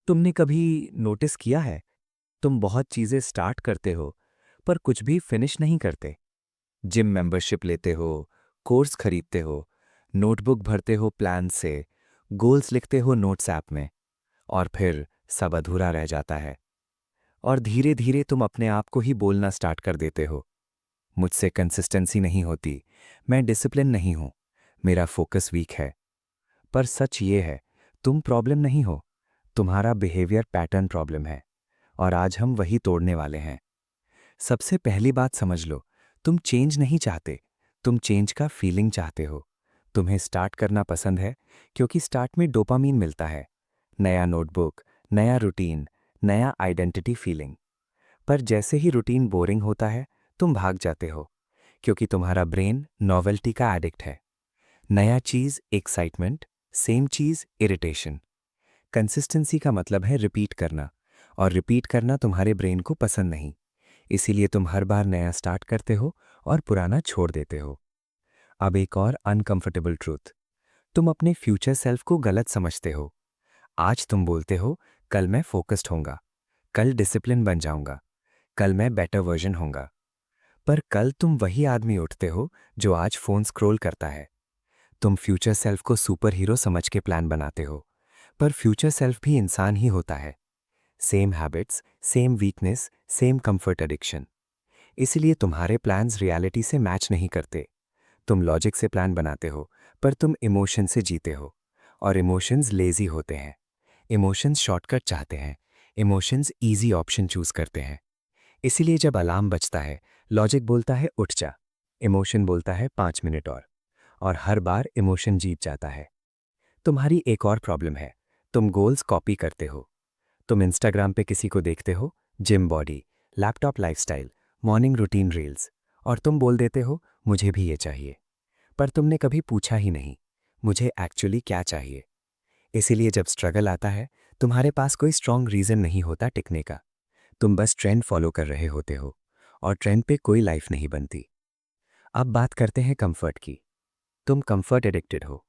तुमने कभी नोटिस किया है, तुम बहुत चीज़ें स्टार्ट करते हो, पर कुछ भी फिनिश नहीं करते। जिम मेंबरशिप लेते हो, कोर्स खरीदते हो, नोटबुक भरते हो प्लान से, गोल्स लिखते हो नोट्स ऐप में, और फिर सब अधूरा रह जाता है। और धीरे धीरे तुम अपने आप को ही बोलना स्टार्ट कर देते हो, मुझसे कंसिस्टेंसी नहीं होती, मैं डिसिप्लिन नहीं हूं, मेरा फोकस वीक है। पर सच ये है, तुम प्रॉब्लम नहीं हो, तुम्हारा बिहेवियर पैटर्न प्रॉब्लम है। और आज हम वही तोड़ने वाले हैं। सबसे पहली बात समझ लो, तुम चेंज नहीं चाहते, तुम चेंज का फीलिंग चाहते हो। तुम्हें स्टार्ट करना पसंद है क्योंकि स्टार्ट में डोपामीन मिलता है। नया नोटबुक, नया रूटीन, नया आइडेंटिटी फीलिंग। पर जैसे ही रूटीन बोरिंग होता है, तुम भाग जाते हो, क्योंकि तुम्हारा ब्रेन नॉवेल्टी का एडिक्ट है। नया चीज एक्साइटमेंट, सेम चीज इरिटेशन। कंसिस्टेंसी का मतलब है रिपीट करना, और रिपीट करना तुम्हारे ब्रेन को पसंद नहीं। इसीलिए तुम हर बार नया स्टार्ट करते हो और पुराना छोड़ देते हो। अब एक और अनकंफर्टेबल ट्रूथ, तुम अपने फ्यूचर सेल्फ को गलत समझते हो। आज तुम बोलते हो, कल मैं फोकस्ड होऊंगा, कल डिसिप्लिन बन जाऊंगा, कल मैं बेटर वर्जन होऊंगा। पर कल तुम वही आदमी उठते हो जो आज फोन स्क्रॉल करता है। तुम फ्यूचर सेल्फ को सुपर हीरो समझ के प्लान बनाते हो, पर फ्यूचर सेल्फ भी इंसान ही होता है। Same habits, same weakness, same comfort addiction. इसलिए तुम्हारे प्लान्स रियलिटी से मैच नहीं करते। तुम लॉजिक से प्लान बनाते हो, पर तुम इमोशन से जीते हो। और इमोशंस लेजी होते हैं। इमोशंस शॉर्टकट चाहते हैं। इमोशंस इजी ऑप्शन चूज करते हैं। इसीलिए जब अलार्म बजता है, लॉजिक बोलता है उठ जा, इमोशन बोलता है 5 मिनट और हर बार इमोशन जीत जाता है। तुम्हारी एक और प्रॉब्लम है, तुम गोल्स कॉपी करते हो। तुम इंस्टाग्राम पे किसी को देखते हो, gym body, laptop lifestyle, morning routine reels, और तुम बोल देते हो मुझे भी ये चाहिए। पर तुमने कभी पूछा ही नहीं, मुझे एक्चुअली क्या चाहिए। इसीलिए जब स्ट्रगल आता है, तुम्हारे पास कोई स्ट्रॉन्ग रीजन नहीं होता टिकने का। तुम बस ट्रेंड फॉलो कर रहे होते हो, और ट्रेंड पे कोई लाइफ नहीं बनती। अब बात करते हैं कंफर्ट की। तुम कंफर्ट एडिक्टेड हो।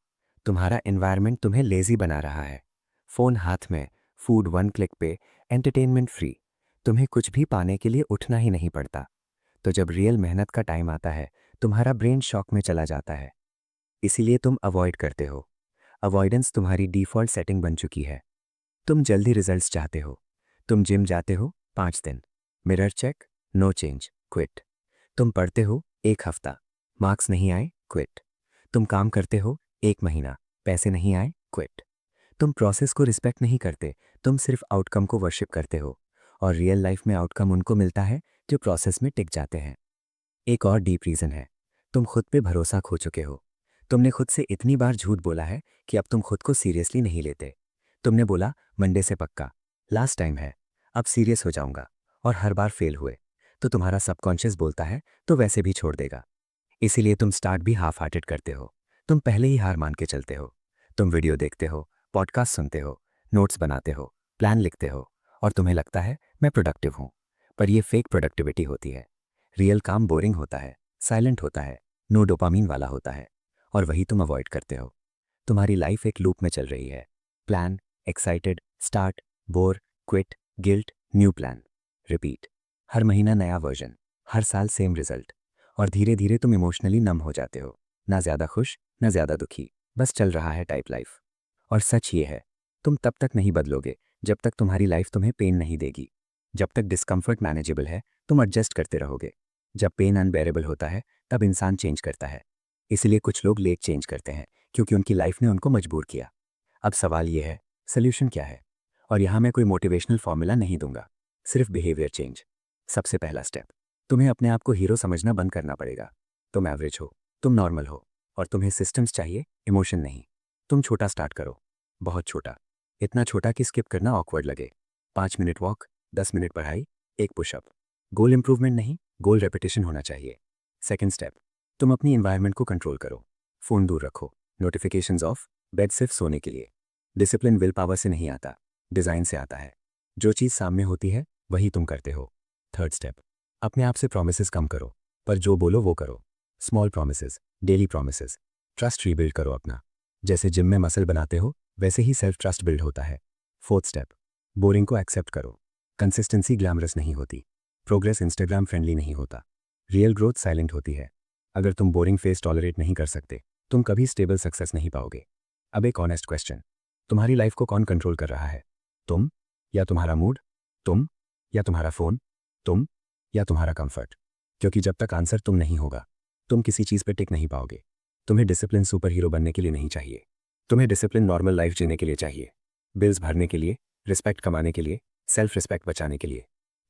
तुम्हारा एनवायरनमेंट तुम्हें लेजी बना रहा है। फोन हाथ में, फूड वन क्लिक पे, एंटरटेनमेंट फ्री। तुम्हें कुछ भी पाने के लिए उठना ही नहीं पड़ता। तो जब रियल मेहनत का टाइम आता है, तुम्हारा ब्रेन शॉक में चला जाता है। इसीलिए तुम अवॉइड करते हो। अवॉइडेंस तुम्हारी डिफॉल्ट सेटिंग बन चुकी है। तुम जल्दी रिजल्ट्स चाहते हो। तुम जिम जाते हो 5 दिन, mirror check, no change, quit. तुम पढ़ते हो 1 हफ्ता, मार्क्स नहीं आए, क्विट। तुम काम करते हो 1 महीना, पैसे नहीं आए, क्विट। तुम प्रोसेस को रिस्पेक्ट नहीं करते, तुम सिर्फ आउटकम को वर्शिप करते हो। और रियल लाइफ में आउटकम उनको मिलता है जो प्रोसेस में टिक जाते हैं। एक और डीप रीजन है, तुम खुद पे भरोसा खो चुके हो। तुमने खुद से इतनी बार झूठ बोला है कि अब तुम खुद को सीरियसली नहीं लेते। तुमने बोला मंडे से पक्का, लास्ट टाइम है, अब सीरियस हो जाऊंगा, और हर बार फेल हुए। तो तुम्हारा सबकॉन्शियस बोलता है तो वैसे भी छोड़ देगा। इसीलिए तुम स्टार्ट भी हाफ हार्टेड करते हो। तुम पहले ही हार मान के चलते हो। तुम वीडियो देखते हो, पॉडकास्ट सुनते हो, नोट्स बनाते हो, प्लान लिखते हो, और तुम्हें लगता है मैं प्रोडक्टिव हूं। पर यह फेक प्रोडक्टिविटी होती है। रियल काम बोरिंग होता है, साइलेंट होता है, नो डोपामीन वाला होता है। और वही तुम अवॉइड करते हो। तुम्हारी लाइफ एक लूप में चल रही है। Plan, excited, start, bore, quit, guilt, new plan, repeat. हर महीना नया वर्जन, हर साल सेम रिजल्ट। और धीरे धीरे तुम इमोशनली नम हो जाते हो, ना ज्यादा खुश, ना ज्यादा दुखी, बस चल रहा है टाइप लाइफ। और सच ये है, तुम तब तक नहीं बदलोगे जब तक तुम्हारी लाइफ तुम्हें पेन नहीं देगी। जब तक डिस्कम्फर्ट मैनेजेबल है, तुम एडजस्ट करते रहोगे। जब पेन अनबेरेबल होता है, तब इंसान चेंज करता है। इसलिए कुछ लोग लेट चेंज करते हैं, क्योंकि उनकी लाइफ ने उनको मजबूर किया। अब सवाल यह है, सोल्यूशन क्या है? और यहां मैं कोई मोटिवेशनल फॉर्मूला नहीं दूंगा, सिर्फ बिहेवियर चेंज। सबसे पहला स्टेप, तुम्हें अपने आप को हीरो समझना बंद करना पड़ेगा। तुम एवरेज हो, तुम नॉर्मल हो, और तुम्हें सिस्टम्स चाहिए, इमोशन नहीं। तुम छोटा स्टार्ट करो, बहुत छोटा, इतना छोटा कि स्किप करना ऑकवर्ड लगे। 5 मिनट वॉक, 10 मिनट पढ़ाई, एक पुशअप। गोल इंप्रूवमेंट नहीं, गोल रेपिटेशन होना चाहिए। सेकेंड स्टेप, तुम अपनी एनवायरनमेंट को कंट्रोल करो। फोन दूर रखो, नोटिफिकेशंस ऑफ, बेड सिर्फ सोने के लिए। डिसिप्लिन विल पावर से नहीं आता, डिजाइन से आता है। जो चीज़ सामने होती है वही तुम करते हो। थर्ड स्टेप, अपने आप से प्रोमिसेस कम करो, पर जो बोलो वो करो। Small promises, daily promises. Trust rebuild करो अपना। जैसे जिम में मसल बनाते हो, वैसे ही सेल्फ ट्रस्ट बिल्ड होता है। फोर्थ स्टेप, बोरिंग को एक्सेप्ट करो। कंसिस्टेंसी ग्लैमरस नहीं होती, प्रोग्रेस इंस्टाग्राम फ्रेंडली नहीं होता, रियल ग्रोथ साइलेंट होती है। अगर तुम बोरिंग फेस टॉलरेट नहीं कर सकते, तुम कभी स्टेबल सक्सेस नहीं पाओगे। अब एक ऑनेस्ट क्वेश्चन, तुम्हारी लाइफ को कौन कंट्रोल कर रहा है? तुम या तुम्हारा मूड? तुम या तुम्हारा फ़ोन? तुम या तुम्हारा कंफर्ट? क्योंकि जब तक आंसर तुम नहीं होगा, तुम किसी चीज़ पे टिक नहीं पाओगे। तुम्हें डिसिप्लिन सुपर हीरो बनने के लिए नहीं चाहिए, तुम्हें डिसिप्लिन नॉर्मल लाइफ जीने के लिए चाहिए। बिल्स भरने के लिए, रिस्पेक्ट कमाने के लिए, सेल्फ रिस्पेक्ट बचाने के लिए।